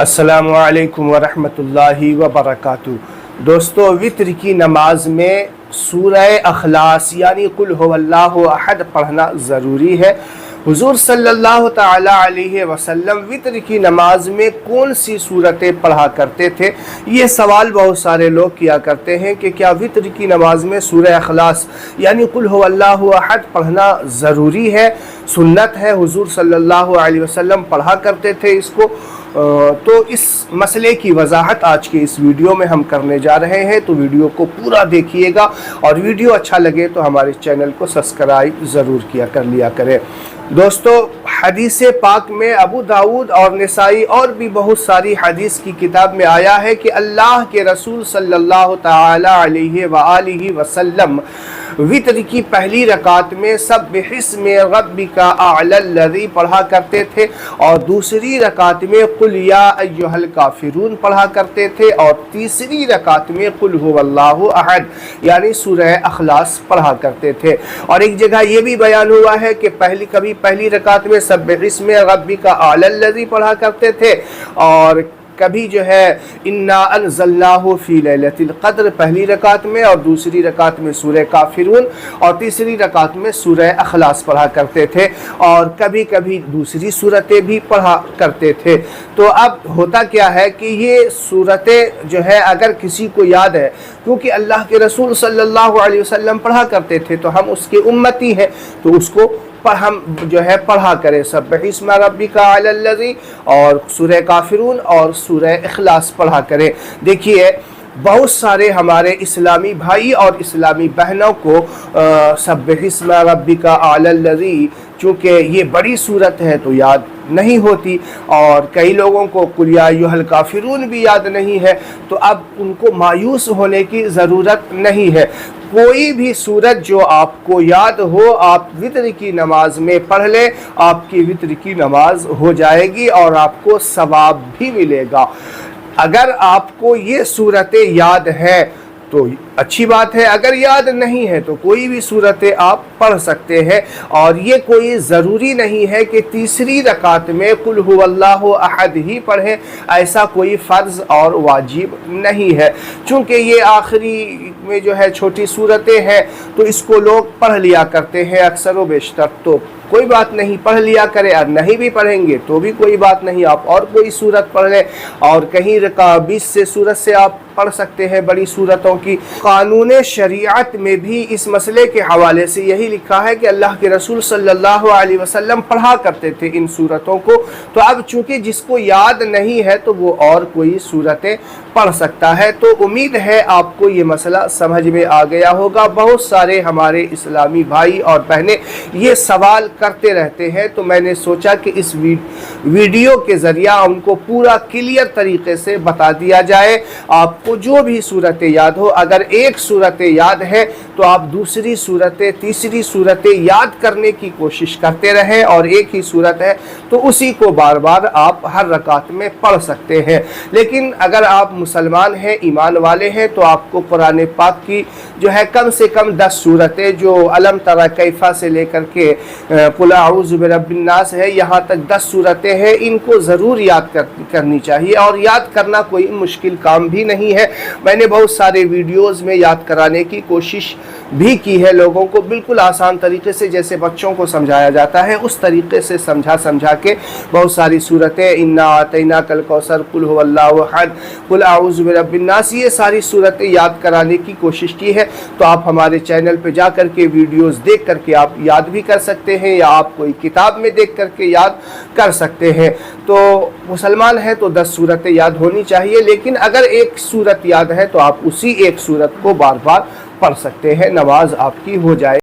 السلام علیکم ورحمۃ اللہ وبرکاتہ۔ دوستو، وطر کی نماز میں سورہ اخلاص یعنی قل هو اللہ احد پڑھنا ضروری ہے۔ حضور صلی اللہ تعالی علیہ وسلم وطر کی نماز میں کون سی صورتیں پڑھا کرتے تھے؟ یہ سوال بہت سارے لوگ کیا کرتے ہیں کہ کیا وطر کی نماز میں سورہ اخلاص یعنی قل هو اللہ احد پڑھنا ضروری ہے، سنت ہے، حضور صلی اللہ علیہ وسلم پڑھا کرتے تھے اس کو؟ تو اس مسئلے کی وضاحت آج کے اس ویڈیو میں ہم کرنے جا رہے ہیں، تو ویڈیو کو پورا دیکھیے گا، اور ویڈیو اچھا لگے تو ہمارے چینل کو سبسکرائب ضرور کر لیا کریں۔ دوستو، حدیث پاک میں ابو داؤد اور نسائی اور بھی بہت ساری حدیث کی کتاب میں آیا ہے کہ اللہ کے رسول صلی اللہ تعالی علیہ وآلہ وسلم وطر کی پہلی رکعت میں سبح اسم ربک اعلی الذی پڑھا کرتے تھے، اور دوسری رکعت میں قل یا ایھا الکافرون پڑھا کرتے تھے، اور تیسری رکعت میں قل هو اللہ احد یعنی سورہ اخلاص پڑھا کرتے تھے۔ اور ایک جگہ یہ بھی بیان ہوا ہے کہ کبھی پہلی رکعت میں سبح اسم ربک اعلی الذی پڑھا کرتے تھے، اور کبھی جو ہے انا انزلناہ فی لیلۃ القدر پہلی رکعت میں، اور دوسری رکعت میں سورہ کافرون، اور تیسری رکعت میں سورہ اخلاص پڑھا کرتے تھے، اور کبھی کبھی دوسری صورتیں بھی پڑھا کرتے تھے۔ تو اب ہوتا کیا ہے کہ یہ صورتیں جو ہے اگر کسی کو یاد ہے، کیونکہ اللہ کے رسول صلی اللہ علیہ وسلم پڑھا کرتے تھے تو ہم اس کے امتی ہیں، تو اس کو ہم جو ہے پڑھا کریں، سبح اسم ربک اعلی الذی اور سورہ کافرون اور سورہ اخلاص پڑھا کریں۔ دیکھیے، بہت سارے ہمارے اسلامی بھائی اور اسلامی بہنوں کو سبح اسم ربک اعلی الذی چونکہ یہ بڑی صورت ہے تو یاد نہیں ہوتی، اور کئی لوگوں کو قل یا ایھا الکافرون بھی یاد نہیں ہے، تو اب ان کو مایوس ہونے کی ضرورت نہیں ہے۔ کوئی بھی صورت جو آپ کو یاد ہو، آپ وطر کی نماز میں پڑھ لیں، آپ کی وطر کی نماز ہو جائے گی اور آپ کو ثواب بھی ملے گا۔ اگر آپ کو یہ صورتیں یاد ہیں تو اچھی بات ہے، اگر یاد نہیں ہے تو کوئی بھی صورتیں آپ پڑھ سکتے ہیں، اور یہ کوئی ضروری نہیں ہے کہ تیسری رکعت میں قل هو اللہ احد ہی پڑھیں، ایسا کوئی فرض اور واجب نہیں ہے، چونکہ یہ آخری میں جو ہے چھوٹی صورتیں ہیں تو اس کو لوگ پڑھ لیا کرتے ہیں اکثر و بیشتر، تو کوئی بات نہیں، پڑھ لیا کرے، اور نہیں بھی پڑھیں گے تو بھی کوئی بات نہیں، آپ اور کوئی صورت پڑھ لیں، اور کہیں 20 سے صورت سے آپ پڑھ سکتے ہیں بڑی صورتوں کی۔ قانون شریعت میں بھی اس مسئلے کے حوالے سے یہی لکھا ہے کہ اللہ کے رسول صلی اللہ علیہ وسلم پڑھا کرتے تھے ان صورتوں کو، تو اب چونکہ جس کو یاد نہیں ہے تو وہ اور کوئی صورتیں پڑھ سکتا ہے۔ تو امید ہے آپ کو یہ مسئلہ سمجھ میں آ گیا ہوگا۔ بہت سارے ہمارے اسلامی بھائی اور بہنیں یہ سوال کرتے رہتے ہیں، تو میں نے سوچا کہ اس ویڈیو کے ذریعہ ان کو پورا کلیئر طریقے سے بتا دیا جائے۔ آپ کو جو بھی صورتیں یاد ہو، اگر ایک صورتیں یاد ہے تو آپ دوسری صورتیں، تیسری صورتیں یاد کرنے کی کوشش کرتے رہیں، اور ایک ہی صورت ہے تو اسی کو بار بار آپ ہر رکعت میں پڑھ سکتے ہیں۔ لیکن اگر آپ مسلمان ہیں، ایمان والے ہیں، تو آپ کو قرآن پاک کی جو ہے کم سے کم 10 صورتیں، جو علم تری کیف سے لے کر کے قل اعوذ برب الناس ہے، یہاں تک 10 صورتیں ہیں، ان کو ضرور یاد کرنی چاہیے، اور یاد کرنا کوئی مشکل کام بھی نہیں ہے۔ میں نے بہت سارے ویڈیوز میں یاد کرانے کی کوشش بھی کی ہے لوگوں کو، بالکل آسان طریقے سے، جیسے بچوں کو سمجھایا جاتا ہے اس طریقے سے سمجھا کے بہت ساری صورتیں، انا اعطیناک الکوثر، قل هو اللہ احد، قل اعوذ برب الناس، یہ ساری صورتیں یاد کرانے کی کوشش کی ہے۔ تو آپ ہمارے چینل پہ جا کر کے ویڈیوز دیکھ کر کے آپ یاد بھی کر سکتے ہیں، یا آپ کوئی کتاب میں دیکھ کر کے یاد کر سکتے ہیں۔ تو مسلمان ہیں تو 10 صورتیں یاد ہونی چاہیے، لیکن اگر ایک صورت یاد ہے تو آپ اسی ایک صورت کو بار بار پڑھ سکتے ہیں، نماز آپ کی ہو جائے۔